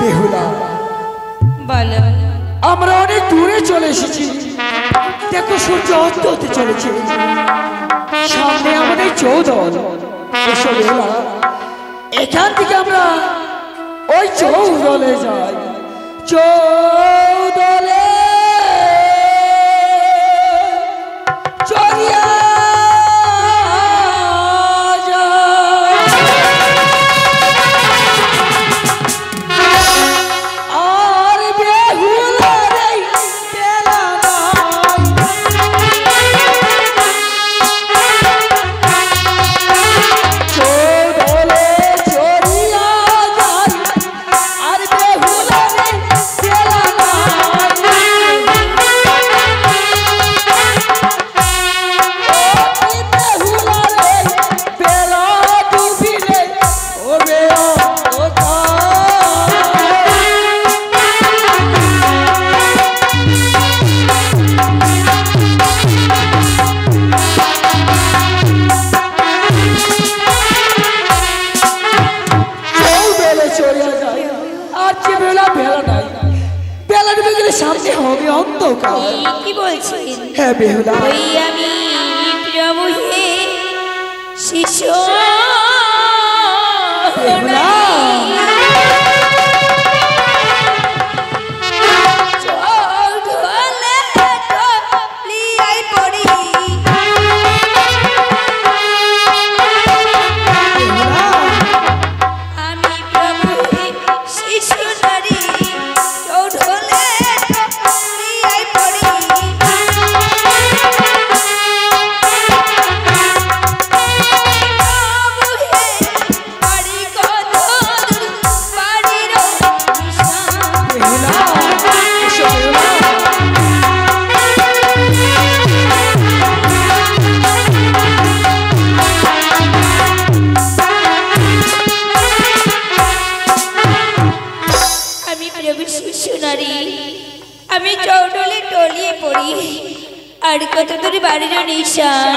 বেহুলা বলো আমরা অনেক দূরে চলে এসেছি দেখো সূর্য অস্ত হতে চলেছে সামনে আমাদের চৌদল এসো বেহুলা এখান থেকে আমরা ওই চৌদলে যাই চৌদলে চলিয়া কি বলছেন? হ্যাঁ বেহুলা ওই আমি প্রভু হে শিশু বেহুলা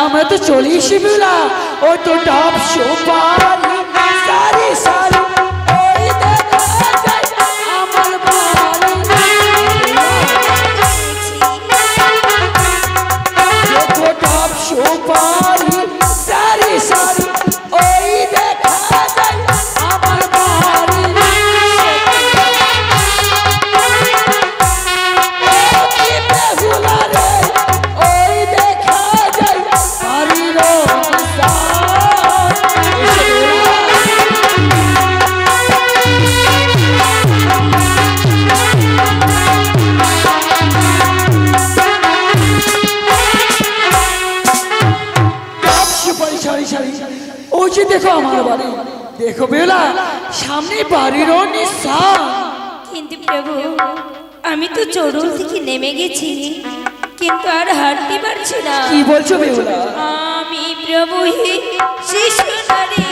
আমরা তো চলে এসে বেলা ও তো ডাব সোপারি সারি সারি ওই দেখা যায় আমার বাড়ি দেখো ডাব সোপারি সারি সারি ওই দেখা যায় আমার বাড়ি বেহুলা রে ওই দেখা যায় বাড়ির ওই যে দেখো আমার বাড়ি দেখো বেলা সামনে বাড়ির নিশান কিন্তু প্রভু আমি তো চড়ুল থেকে নেমে গেছি কিন্তু আর হাঁটতে পারছি না কি বলছো বেহুলা আমি প্রভু হে শিশু নারী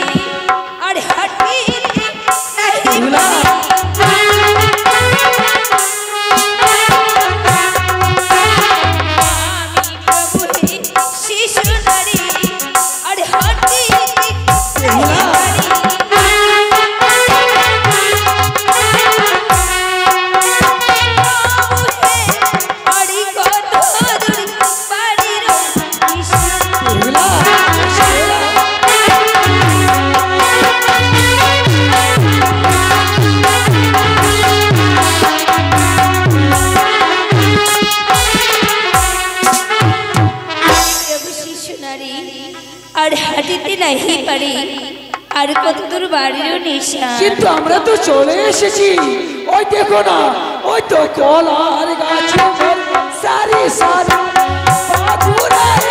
আর হাঁটতে বেহুলা আর হাঁটিতে নাহি পারি আর কত দূর বাড়িরও নিশা কিন্তু আমরা তো চলে এসেছি ওই দেখো না ওই তো কলার গাছে সারি সারি বাবুরাই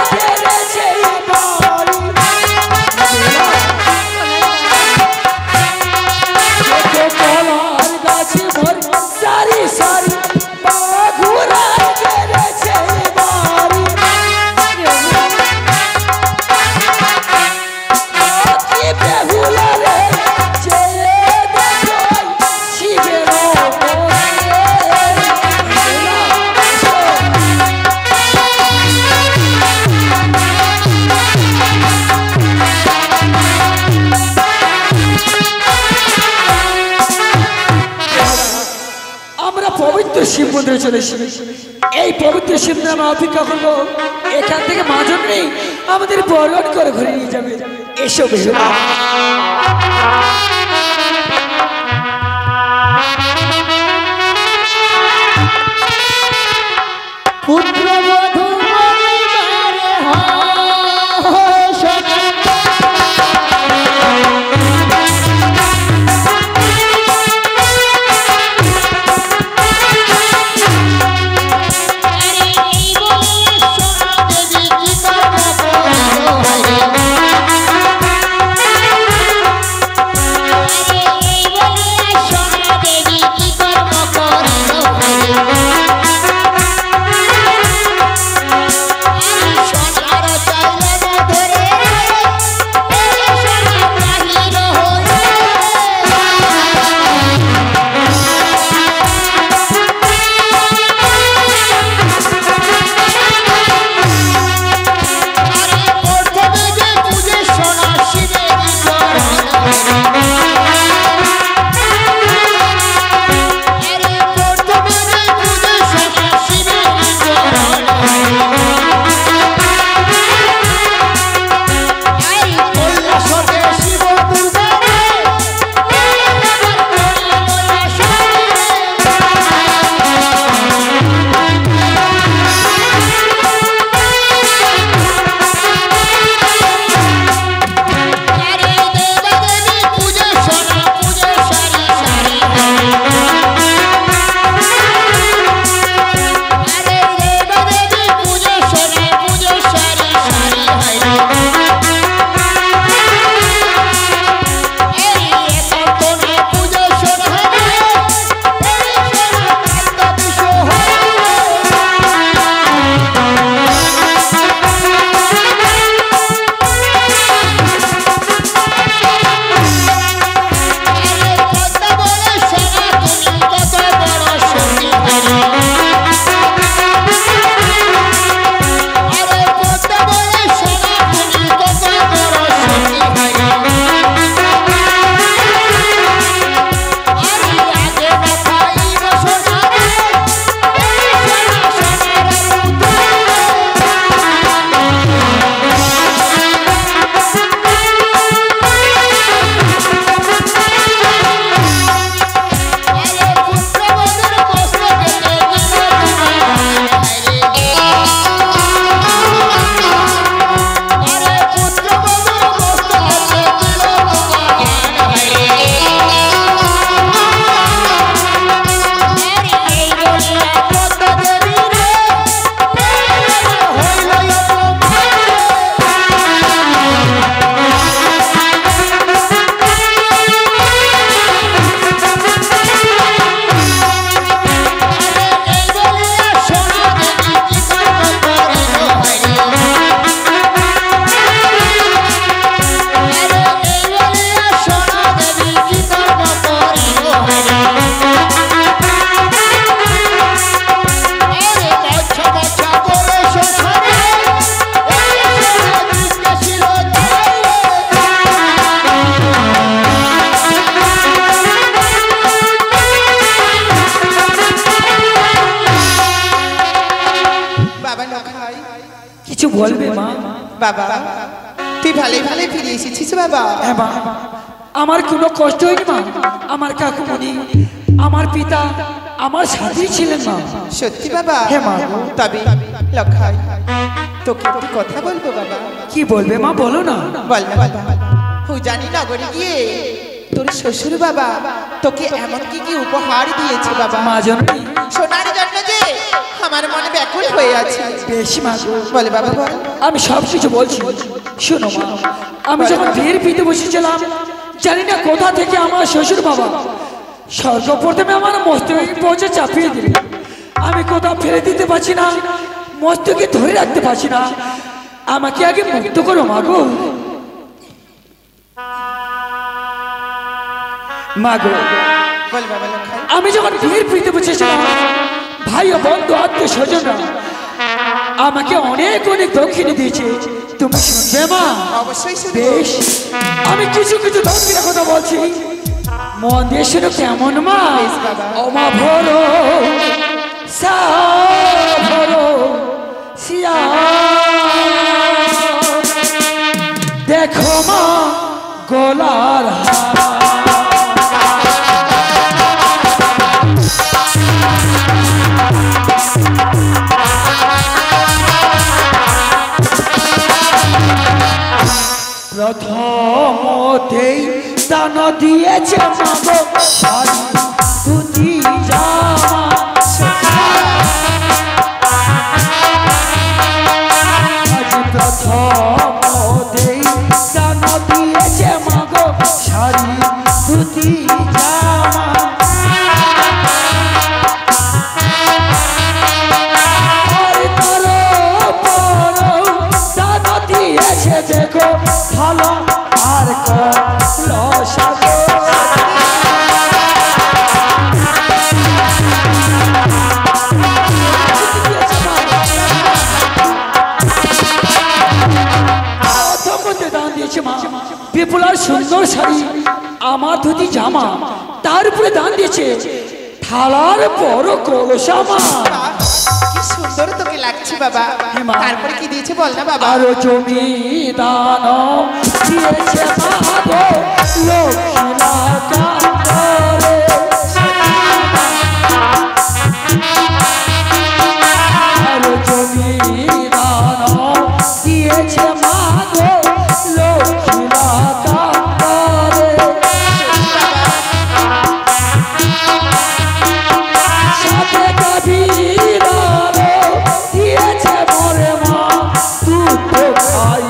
গেছে বাড়ি দেখো কলার গাছে সারি সারি বাবুরাই গেছে বাড়ি বেহুলা রে শিবের শিব মন্দিরে চলে এসেছি। এই পবিত্র শিব আমরা অপেক্ষা করবো। এখান থেকে মাজন নেই আমাদের বরণ করে ঘুরে নিয়ে যাবে। এসো বেহুলা। পুত্রবধূ কিছু বলবে মা? বাবা তুই ভালোই ভালোই ফিরে এসেছিস বাবা? হ্যাঁ মা, আমার কোনো কষ্ট হয়নি মা। আমার কাকুমণি, আমার পিতা আমার সাথেই ছিলেন মা। সত্যি বাবা? হ্যাঁ মা। তবে লক্ষাই তোকে একটু কথা বলবো বাবা। কি বলবে মা, বলো না। বল না বাবা। জানি নগরে গিয়ে তোর শ্বশুর বাবা তোকে এমন কি কি উপহার দিয়েছে বাবা? মা জননী, সোনার জন্য যে আমার মনে ব্যাকুল হয়ে আছে। বেশ মা, বলে বাবা বল। আমি সব কিছু বলছি, শোনো মা। আমি যখন বিয়ের পিতে বসেছিলাম, জানি না কোথা থেকে আমার শ্বশুর বাবা সর্বপ্রথমে আমার মস্তকে পৌঁছে চাপিয়ে দিল। আমি কোথাও ফেলে দিতে পারছি না, মস্তকে ধরে রাখতে পারছি না। আমাকে আগে মুক্ত করো মাগো। মাগো, আমি যখন বিয়ের পিতে বসেছিলাম, ভাই ও বন্ধু আত্মীয় স্বজনরা আমাকে অনেক অনেক দক্ষিণে দিয়েছে। তুমি শুনবে মা? অবশ্যই শুনবো। বেশ, আমি কিছু কিছু দক্ষিণের কথা বলছি, মন দিয়ে শোনো কেমন মা? ও মা ভরো সাভরো সিয়া দেখো মা গলার প্রথমতেই দান দিয়েছে মাগো শাড়ি ধুতি জামা আজ প্রথমতেই দান দিয়েছে মাগো শাড়ি ধুতি জামা আর তারপরও দান দিয়েছে দেখো ভালো আর কলো সাগর বিপুলার সুন্দর শাড়ি আমার ধুতি জামা তার উপরে দান দিয়েছে থালার বড় কলসা মা কি সুন্দর তোকে লাগছে বাবা তারপরে কি দিয়েছে বল না বাবা আরো জমি দান দিয়েছে মা গো লক্ষ্মীলা কান্তরে আরো জমি দান দিয়েছে মা গো লক্ষ্মীলা কান্তরে সাথে কবিরার দিয়েছে মরে মা দুধ খাই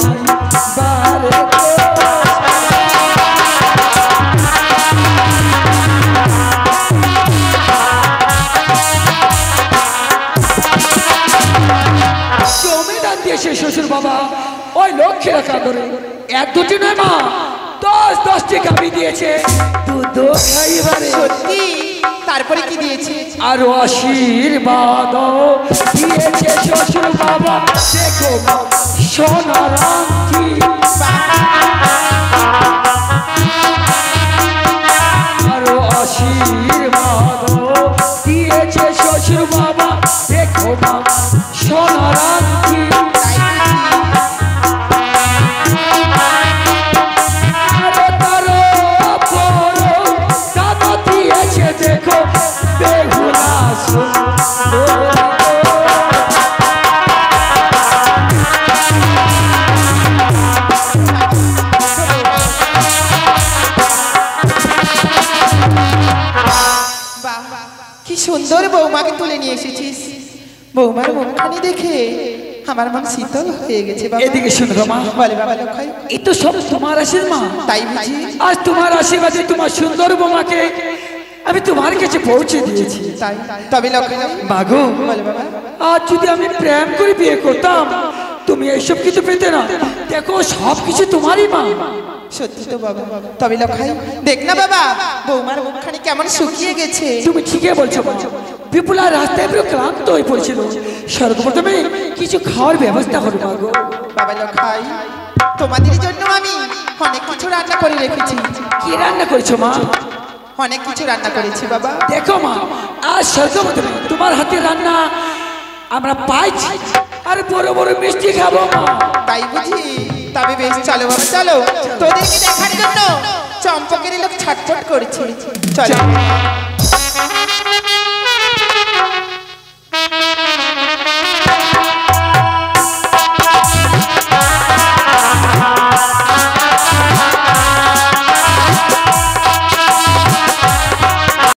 বারে জমিদার দিয়েছে শ্বশুর বাবা ওই লক্ষ্মী রাখা ধরে এক দুটি নয় মা 10-10টি গাভী দিয়েছে দুধ খাইবারে সত্যি তারপরে কি দিয়েছে আরো আশীর্বাদ দিয়েছে শ্বশুর বাবা দেখো সোনার আংটি আরো আশীর্বাদ দিয়েছে শ্বশুর বাবা দেখো সোনার আংটি আরো তারপরও দাদা দিয়েছে দেখো বেহুলা সুন্দর কি সুন্দর বৌমাকে তুলে নিয়ে এসেছিস বৌমার মুখখানি দেখে আমার মন শীতল হয়ে গেছে বাবা এদিকে শুনো মা বলে বাবা লক্ষাই এই তো সব তোমার আশীর্বাদ তাই বুঝি আজ তোমার আশীর্বাদে তোমার সুন্দর বোমাকে আমি তোমার কাছে পৌঁছে দিয়েছি তাই তবে লক্ষাই মাগো বলে বাবা আজ যদি আমি প্রেম করে বিয়ে করতাম তুমি এইসব কিছু পেতে না দেখো সব কিছু তোমারই মা সত্যি তো বাবা তবে লক্ষাই দেখ না বাবা বৌমার মুখখানি কেমন শুকিয়ে গেছে তুমি ঠিকই বলছো মা বিপুলা রাস্তায় পুরো ক্লান্ত হয়ে পড়েছিল সর্বপ্রথমে কিছু খাওয়ার ব্যবস্থা করো মাগো বাবা লক্ষাই তোমাদের জন্য আমি অনেক কিছু রান্না করে রেখেছি কি রান্না করেছো মা অনেক কিছু রান্না করেছি বাবা দেখো মা আজ সর্বপ্রথমে তোমার হাতে রান্না আমরা পাইছি আর বড় বড় মিষ্টি খাবো মা তাই বুঝি তবে বেশ চলো বাবা চলো তোদেরকে দেখার জন্য চম্পকের লোক ছটফট করছে চলো